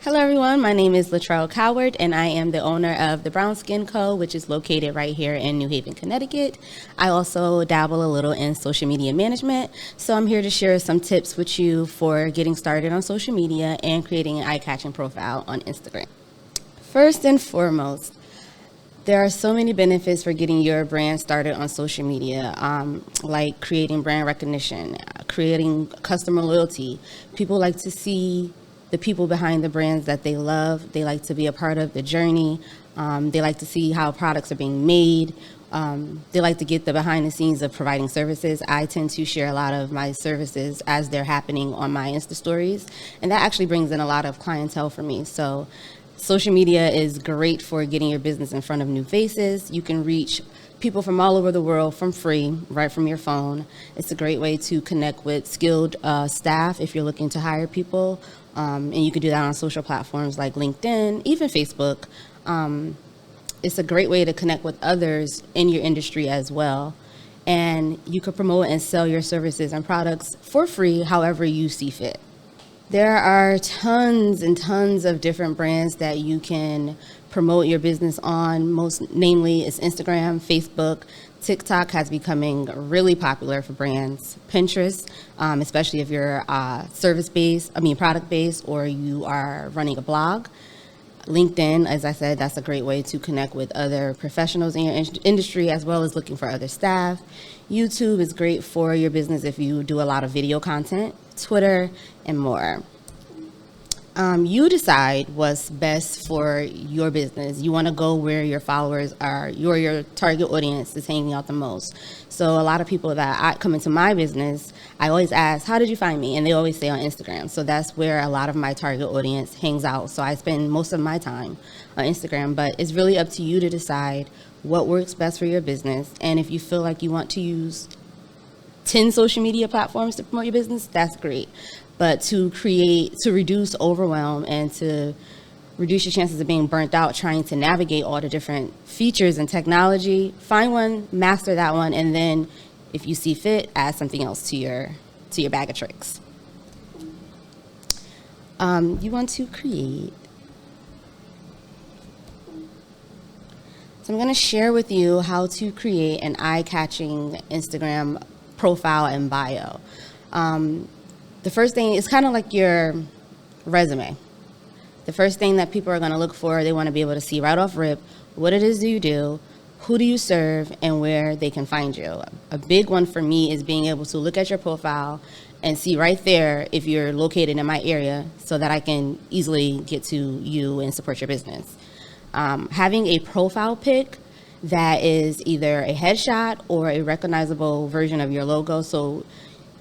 Hello everyone, my name is Latrelle Coward and I am the owner of the Brown Skin Co., which is located right here in New Haven, Connecticut. I also dabble a little in social media management, so I'm here to share some tips with you for getting started on social media and creating an eye-catching profile on Instagram. First and foremost, there are so many benefits for getting your brand started on social media, like creating brand recognition, creating customer loyalty. People like to see the people behind the brands that they love. They like to be a part of the journey. They like to see how products are being made. They like to get the behind the scenes of providing services. I tend to share a lot of my services as they're happening on my Insta stories, and that actually brings in a lot of clientele for me. So social media is great for getting your business in front of new faces. You can reach people from all over the world from free, right from your phone. It's a great way to connect with skilled staff if you're looking to hire people. And you can do that on social platforms like LinkedIn, even Facebook. It's a great way to connect with others in your industry as well. And you can promote and sell your services and products for free however you see fit. There are tons and tons of different brands that you can promote your business on. Most namely is Instagram, Facebook. TikTok has becoming really popular for brands. Pinterest, especially if you're product-based, or you are running a blog. LinkedIn, as I said, that's a great way to connect with other professionals in your industry, as well as looking for other staff. YouTube is great for your business if you do a lot of video content. Twitter, and more. You decide what's best for your business. You want to go where your followers are, your target audience is hanging out the most. So a lot of people that come into my business, I always ask, how did you find me? And they always say on Instagram. So that's where a lot of my target audience hangs out. So I spend most of my time on Instagram, but it's really up to you to decide what works best for your business. And if you feel like you want to use 10 social media platforms to promote your business, that's great. But to reduce overwhelm and to reduce your chances of being burnt out trying to navigate all the different features and technology, find one, master that one, and then if you see fit, add something else to your bag of tricks. You want to create. So I'm going to share with you how to create an eye-catching Instagram profile and bio. The first thing is kind of like your resume. The first thing that people are going to look for, they want to be able to see right off rip what it is you do, who do you serve, and where they can find you. A big one for me is being able to look at your profile and see right there if you're located in my area so that I can easily get to you and support your business. Having a profile pic that is either a headshot or a recognizable version of your logo. So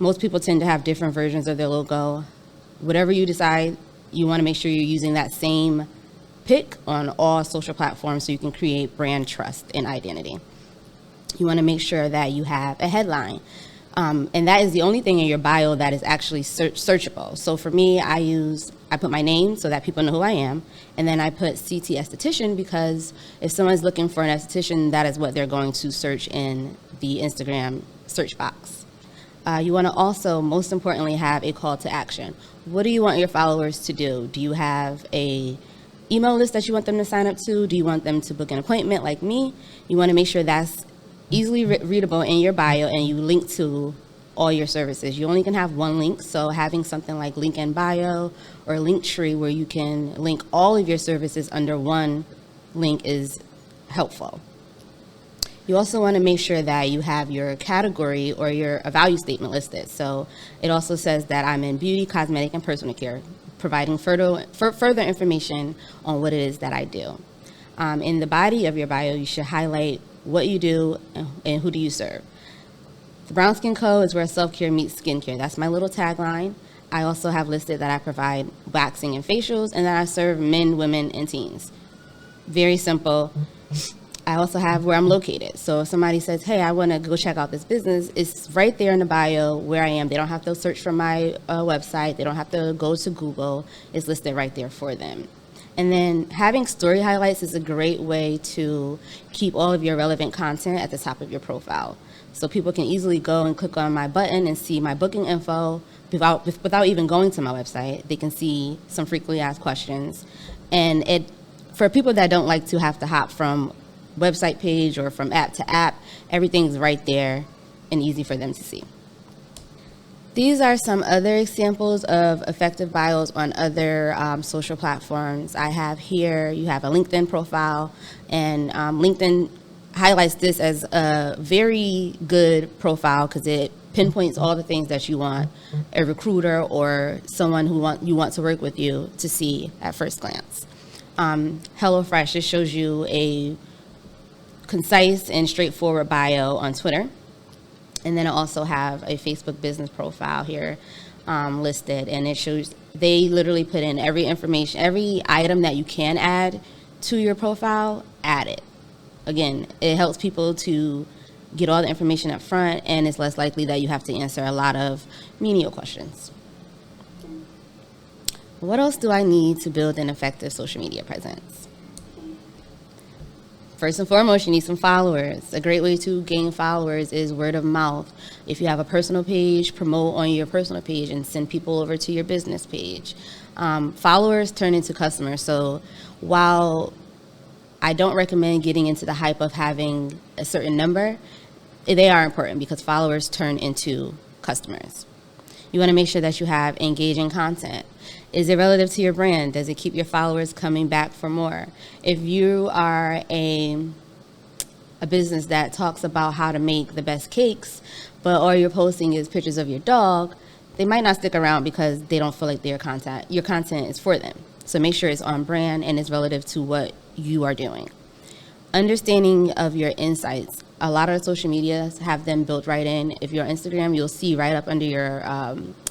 most people tend to have different versions of their logo. Whatever you decide, you want to make sure you're using that same pic on all social platforms so you can create brand trust and identity. You want to make sure that you have a headline. And that is the only thing in your bio that is actually searchable. So for me, I put my name so that people know who I am, and then I put CT esthetician because if someone's looking for an esthetician, that is what they're going to search in the Instagram search box. You want to also, most importantly, have a call to action. What do you want your followers to do? Do you have a email list that you want them to sign up to? Do you want them to book an appointment like me? You want to make sure that's easily readable in your bio and you link to all your services. You only can have one link, so having something like link in bio or Linktree where you can link all of your services under one link is helpful. You also want to make sure that you have your category or your value statement listed. So it also says that I'm in beauty, cosmetic, and personal care, providing further information on what it is that I do. In the body of your bio, you should highlight what you do and who do you serve. The Brown Skin Co. is where self-care meets skincare. That's my little tagline. I also have listed that I provide waxing and facials and that I serve men, women, and teens. Very simple. I also have where I'm located. So if somebody says, hey, I want to go check out this business, it's right there in the bio where I am. They don't have to search for my website. They don't have to go to Google. It's listed right there for them. And then having story highlights is a great way to keep all of your relevant content at the top of your profile. So people can easily go and click on my button and see my booking info without even going to my website. They can see some frequently asked questions. And for people that don't like to have to hop from website page or from app to app, everything's right there and easy for them to see. These are some other examples of effective bios on other social platforms. I have here, you have a LinkedIn profile, and LinkedIn highlights this as a very good profile because it pinpoints all the things that you want a recruiter or someone you want to work with you to see at first glance. HelloFresh, this shows you a concise and straightforward bio on Twitter. And then I also have a Facebook business profile here listed, and it shows they literally put in every information, every item that you can add to your profile, add it. Again, it helps people to get all the information up front, and it's less likely that you have to answer a lot of menial questions. What else do I need to build an effective social media presence? First and foremost, you need some followers. A great way to gain followers is word of mouth. If you have a personal page, promote on your personal page and send people over to your business page. Followers turn into customers. So while I don't recommend getting into the hype of having a certain number, they are important because followers turn into customers. You want to make sure that you have engaging content. Is it relative to your brand? Does it keep your followers coming back for more? If you are a business that talks about how to make the best cakes, but all you're posting is pictures of your dog, they might not stick around because they don't feel like your content is for them. So make sure it's on brand and it's relative to what you are doing. Understanding of your insights. A lot of social medias have them built right in. If you're on Instagram, you'll see right up under your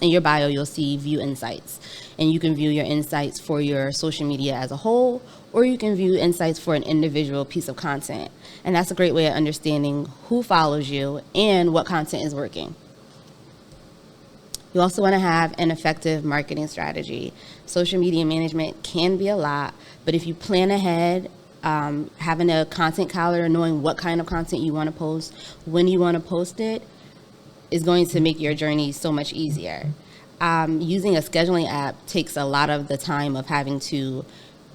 in your bio, you'll see view insights. And you can view your insights for your social media as a whole, or you can view insights for an individual piece of content. And that's a great way of understanding who follows you and what content is working. You also want to have an effective marketing strategy. Social media management can be a lot, but if you plan ahead, having a content calendar, knowing what kind of content you want to post, when you want to post it, is going to make your journey so much easier. Using a scheduling app takes a lot of the time of having to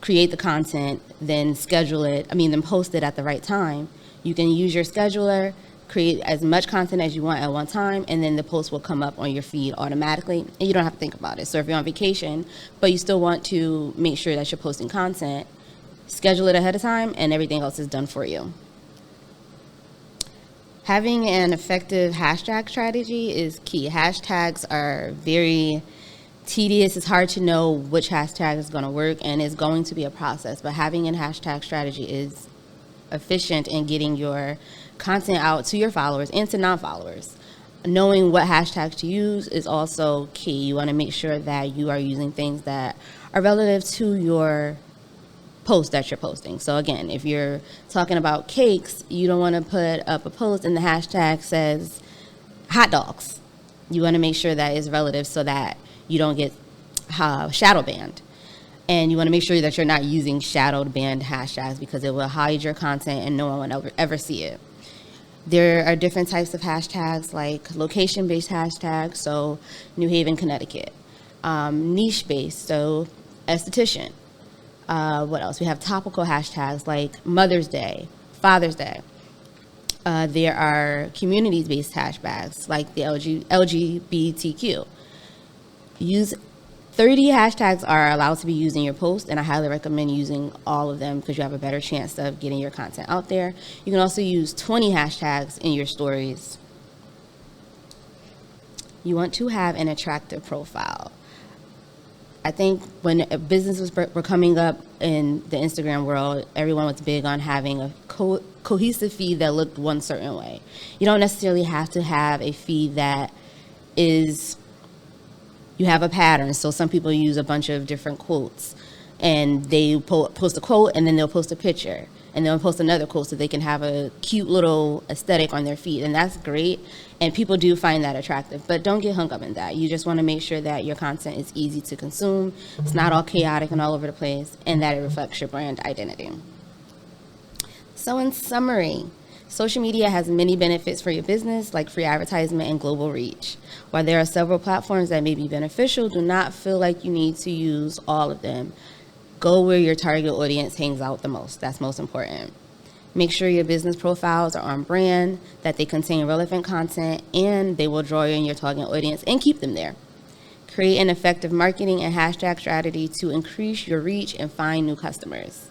create the content, then then post it at the right time. You can use your scheduler, create as much content as you want at one time, and then the post will come up on your feed automatically, and you don't have to think about it. So if you're on vacation, but you still want to make sure that you're posting content, schedule it ahead of time, and everything else is done for you. Having an effective hashtag strategy is key. Hashtags are very tedious. It's hard to know which hashtag is going to work, and it's going to be a process. But having a hashtag strategy is efficient in getting your content out to your followers and to non-followers. Knowing what hashtags to use is also key. You want to make sure that you are using things that are relative to your post that you're posting. So again, if you're talking about cakes, you don't want to put up a post and the hashtag says hot dogs. You want to make sure that it's relative so that you don't get shadow banned. And you want to make sure that you're not using shadow banned hashtags because it will hide your content and no one will ever see it. There are different types of hashtags like location-based hashtags, so New Haven, Connecticut. Niche-based, so esthetician. What else? We have topical hashtags like Mother's Day, Father's Day. There are communities-based hashtags like the LGBTQ. 30 hashtags are allowed to be used in your post, and I highly recommend using all of them because you have a better chance of getting your content out there. You can also use 20 hashtags in your stories. You want to have an attractive profile. I think when businesses were coming up in the Instagram world, everyone was big on having a cohesive feed that looked one certain way. You don't necessarily have to have a feed that you have a pattern. So some people use a bunch of different quotes, and they post a quote, and then they'll post a picture, and they'll post another quote so they can have a cute little aesthetic on their feed, and that's great. And people do find that attractive, but don't get hung up in that. You just want to make sure that your content is easy to consume, it's not all chaotic and all over the place, and that it reflects your brand identity. So in summary, Social media has many benefits for your business, like free advertisement and global reach. While there are several platforms that may be beneficial, do not feel like you need to use all of them. Go where your target audience hangs out the most. That's most important. Make sure your business profiles are on brand, that they contain relevant content, and they will draw in your target audience and keep them there. Create an effective marketing and hashtag strategy to increase your reach and find new customers.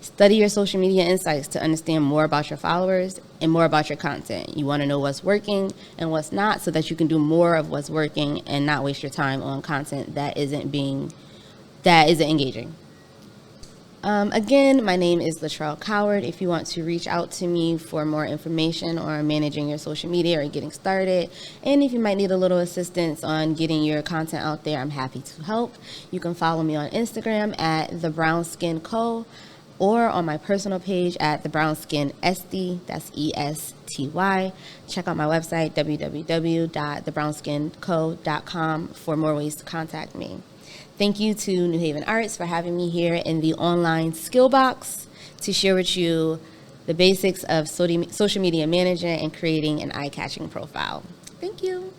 Study your social media insights to understand more about your followers and more about your content. You want to know what's working and what's not so that you can do more of what's working and not waste your time on content that isn't engaging. Again, my name is Latrelle Coward. If you want to reach out to me for more information on managing your social media or getting started, and if you might need a little assistance on getting your content out there, I'm happy to help. You can follow me on Instagram at The Brown Skin Co. or on my personal page at The Brown Skin SD, that's ESTY. Check out my website, www.thebrownSkinCo.com, for more ways to contact me. Thank you to New Haven Arts for having me here in the online Skillbox to share with you the basics of social media management and creating an eye-catching profile. Thank you.